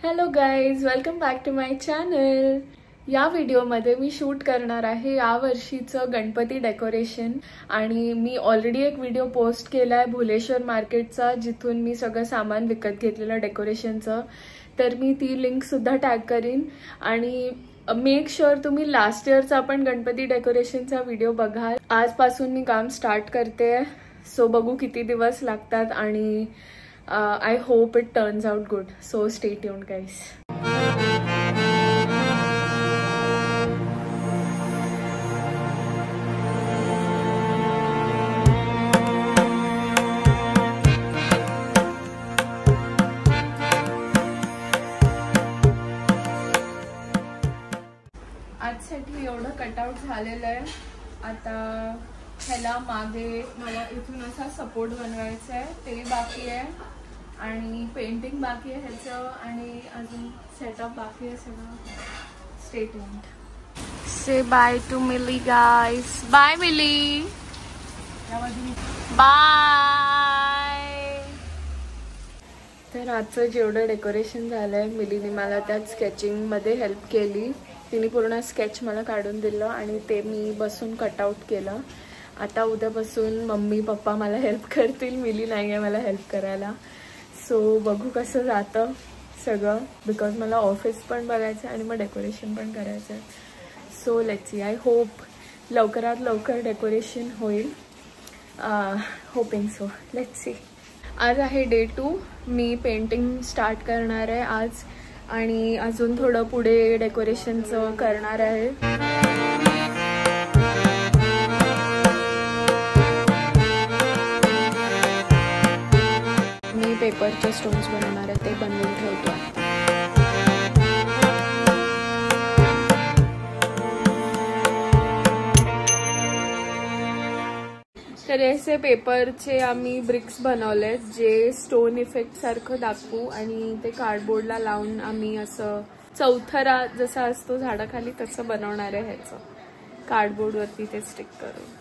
Hello guys, welcome back to my channel. या व्हिडिओमध्ये मी shoot करणार आहे या वर्षीचं गणपती डेकोरेशन. आणि मी ऑलरेडी एक व्हिडिओ पोस्ट केला आहे भुलेश्वर मार्केटचा, जिथून मी सगळं सामान विकत घेतलेलं डेकोरेशनचं. तर मी ती लिंकसुद्धा टॅग करीन. आणि मेक शुअर तुम्ही लास्ट इयरचा पण गणपती डेकोरेशनचा व्हिडिओ बघाल. आजपासून मी काम स्टार्ट करते, सो बघू किती दिवस लागतात. आणि I hope it turns out good. So stay tuned, guys. आजसाठी एवढं कटआउट झालेलं आहे. आता ह्याला मागे मला इथून असा सपोर्ट बनवायचा आहे, ते बाकी आहे. आणि पेंटिंग बाकी आहे ह्याचं, आणि अजून सेटअप बाकी आहे सगळं. Stay tuned. Say bye to Mili guys. Bye Mili. Bye. तर आजचं जेवढं डेकोरेशन झालंय, मिलीने मला त्यात स्केचिंगमध्ये हेल्प केली. तिने पूर्ण स्केच मला काढून दिलं आणि ते मी बसून कटआउट केलं. आता उद्यापासून मम्मी पप्पा मला हेल्प करतील, मिली नाही आहे मला हेल्प करायला. सो बघू कसं जातं सगळं, बिकॉज मला ऑफिस पण बघायचं आहे आणि मग डेकोरेशन पण करायचं आहे. So let's see. I hope लवकरात लवकर डेकोरेशन होईल. Hopping so. Let's see. आज आहे डे 2. मी पेंटिंग स्टार्ट करणार आहे आज, आणि अजून थोडं पुढे डेकोरेशनचं करणार आहे. मी पेपरचे स्टोन्स बनवणार आहे, ते बनवून ठेवतो. तर असे पेपरचे आम्ही ब्रिक्स बनवलेत, जे स्टोन इफेक्ट सारखं दाखवू. आणि ते कार्डबोर्डला लावून आम्ही असं चौथरा जसा असतो झाडाखाली तसं बनवणार आहे. ह्याचं कार्डबोर्डवरती ते स्टिक करू.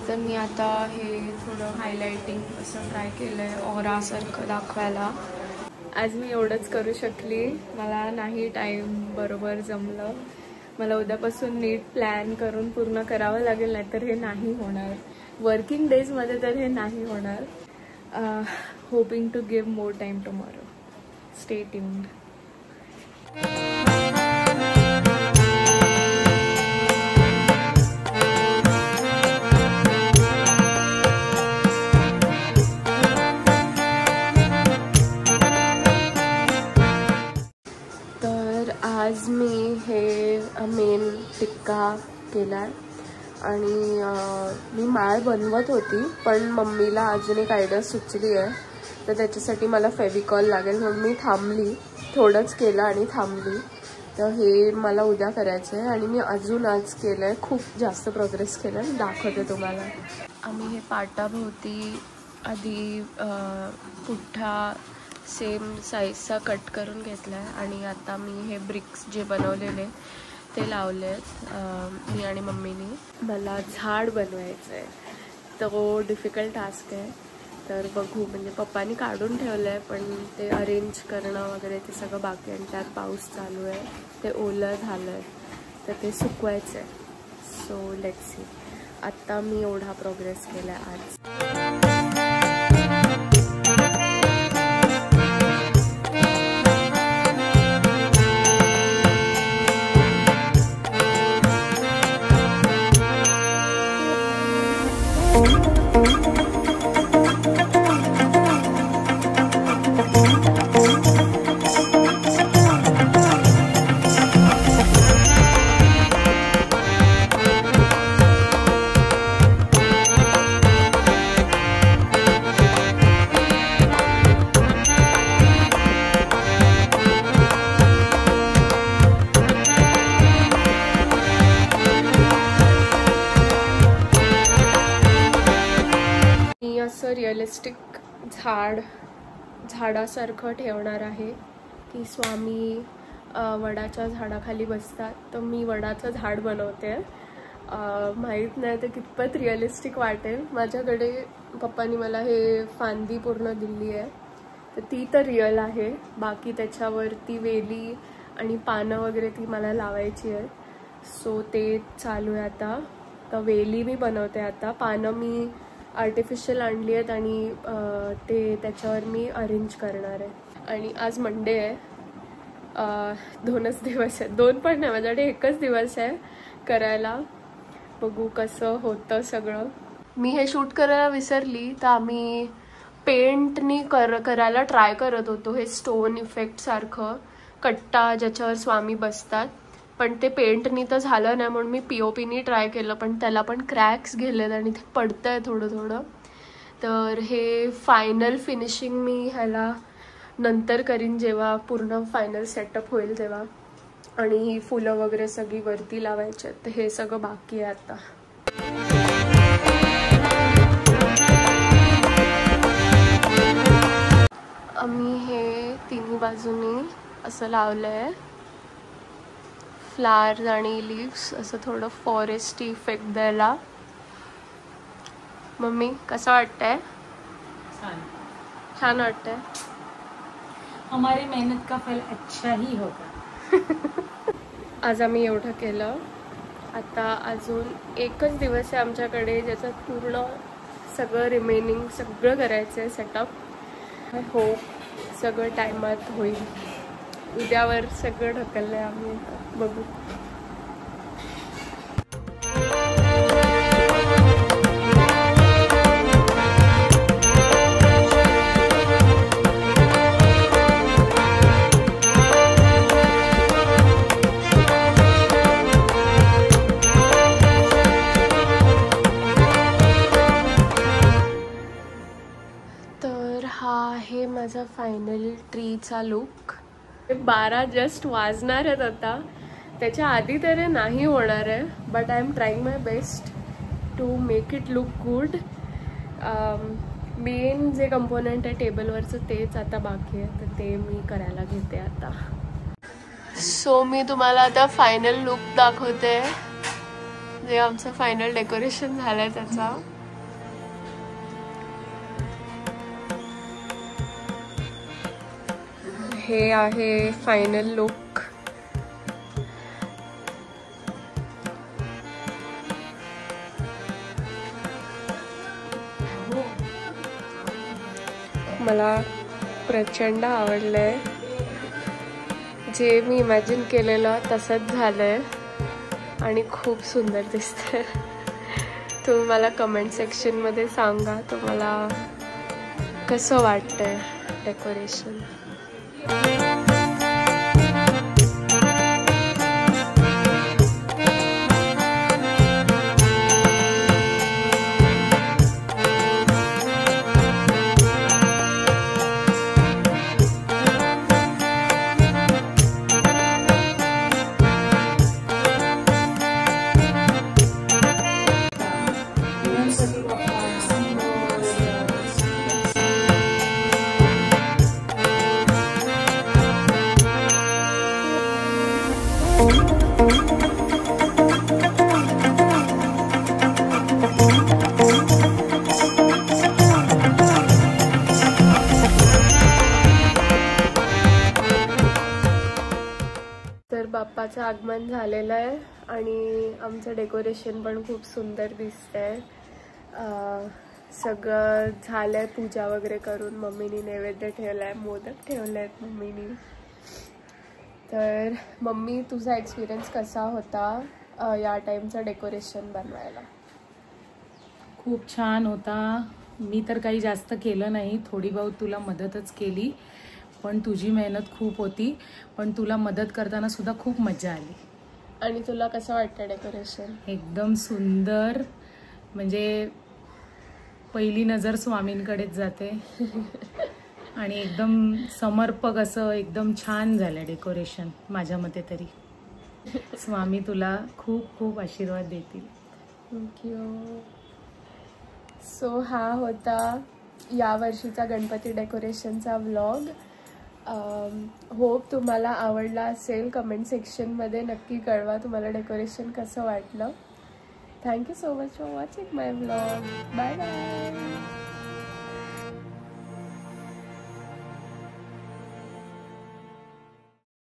तर मी आता हे थोडं हायलाइटिंग असं ट्राय केलंय, ऑरासारखं दाखवायला. आज मी एवढंच करू शकली, मला नाही टाईम बरोबर जमलं. मला उद्यापासून नीट प्लॅन करून पूर्ण करावं लागेल, नाहीतर हे नाही होणार. वर्किंग डेजमध्ये तर हे नाही होणार. Hoping to give more time tomorrow. Stay tuned. आज मी हे मेन टिक्का केला आणि मी माळ बनवत होती, पण मम्मीला अजून एक आयडिया सुचली आहे. तर त्याच्यासाठी मला फेविकॉल लागेल, म्हणून मी थांबली. थोडंच केलं आणि थांबली. तर हे मला उद्या करायचं आहे आणि मी अजून आज केलं आहे. खूप जास्त प्रोग्रेस केलं आहे, दाखवते तुम्हाला. आम्ही हे पाटाभोवती आधी पुठ्ठा सेम साईजचा कट करून घेतला आहे. आणि आता मी हे ब्रिक्स जे बनवलेले ते लावले आहेत मी आणि मम्मीनी. मला झाड बनवायचं आहे, तो डिफिकल्ट टास्क आहे. तर बघू, म्हणजे पप्पानी काढून ठेवलं आहे, पण ते अरेंज करणं वगैरे ते सगळं बाकी आहे. आणि त्यात पाऊस चालू आहे, ते ओलं झालं आहे, तर ते सुकवायचं आहे. So let's see. आत्ता मी एवढा प्रोग्रेस केला आहे आज. रिअलिस्टिक झाडासारखं ठेवणार आहे की स्वामी वडाच्या झाडाखाली बसतात. तर मी वडाचं झाड बनवते माहीत नाही ते कितपत रिअलिस्टिक वाटेल. माझ्याकडे पप्पांनी मला हे फांदी पूर्ण दिली आहे, तर ती तर रिअल आहे. बाकी त्याच्यावरती वेली आणि पानं वगैरे ती मला लावायची आहे. सो ते चालू आहे आता. तर वेली मी बनवते आता, पानं मी आर्टिफिशियल आणली आहेत आणि ते त्याच्यावर मी अरेंज करणार आहे. आणि आज मंडे आहे. 2च दिवस आहे, 2 पण नाही, माझ्याकडे 1च दिवस आहे करायला. बघू कसं होतं सगळं. मी हे शूट करायला विसरली, तर आम्ही पेंटनी करायला ट्राय करत होतो. हे स्टोन इफेक्ट सारखं कट्टा ज्याच्यावर स्वामी बसतात, पण ते पेंटनी तर झालं नाही, म्हणून मी POPनी ट्राय केलं, पण त्याला पण क्रॅक्स गेलेत आणि ते पडतंय थोडं थोडं. तर हे फायनल फिनिशिंग मी ह्याला नंतर करीन, जेव्हा पूर्ण फायनल सेटअप होईल तेव्हा. आणि ही फुलं वगैरे सगळी वरती लावायची आहेत, तर हे सगळं बाकी आहे आता. आम्ही हे तिन्ही बाजूनी असं लावलंय, फ्लावर्स आणि लीव्स, असं थोडं फॉरेस्ट इफेक्ट द्यायला. मम्मी कसं वाटतंय? छान वाटतंय. हमारी मेहनत का फल अच्छा ही होगा. आज आम्ही एवढं केलं. आता अजून 1च दिवस आहे आमच्याकडे, ज्याचं पूर्ण सगळं रिमेनिंग सगळं करायचं आहे सेटअप. आय होप सगळं टायमात होईल. उद्यावर सगळं ढकललं आहे आम्ही, बघू. हे माझा फायनल ट्रीचा लुक. 12 जस्ट वाजणार आहेत आता, त्याच्या आधी तर नाही होणार आहे, but I am trying my best to make it look good. Main जे कंपोनंट आहे टेबलवरचं तेच आता बाकी आहे, तर ते मी करायला घेते आता. सो मी तुम्हाला आता फायनल लुक दाखवते, जे आमचं फायनल डेकोरेशन झालं आहे त्याचा. हे आहे फायनल लुक. मला प्रचंड आवडलंय. जे मी इमॅजिन केलेलं तसंच झालंय आणि खूप सुंदर दिसतंय. तुम्ही मला कमेंट सेक्शनमध्ये सांगा तुम्हाला कसं वाटतंय डेकोरेशन. तर बाप्पाचं आगमन झालेलं आहे आणि आमचं डेकोरेशन पण खूप सुंदर दिसतंय. सगळं झालंय पूजा वगैरे करून. मम्मीनी नैवेद्य ठेवलाय, मोदक ठेवले आहेत मम्मीनी. तर मम्मी, तुझा एक्सपिरियन्स कसा होता या टाईमचं डेकोरेशन बनवायला? खूप छान होता. मी तर काही जास्त केलं नाही, थोडी बहुत तुला मदतच केली, पण तुझी मेहनत खूप होती, पण तुला मदत करताना सुद्धा खूप मजा आली. आणि तुला कसं वाटतं डेकोरेशन? एकदम सुंदर, म्हणजे पहिली नजर स्वामींकडेच जाते. आणि एकदम समर्पक असं एकदम छान झालं डेकोरेशन माझ्या मते तरी. स्वामी तुला खूप खूप आशीर्वाद देतील. थँक्यू. सो हा होता या वर्षीचा गणपती डेकोरेशनचा व्लॉग. होप तुम्हाला आवडला असेल. कमेंट सेक्शनमध्ये नक्की कळवा तुम्हाला डेकोरेशन कसं वाटलं. Thank you so much for watching my blog. Bye bye.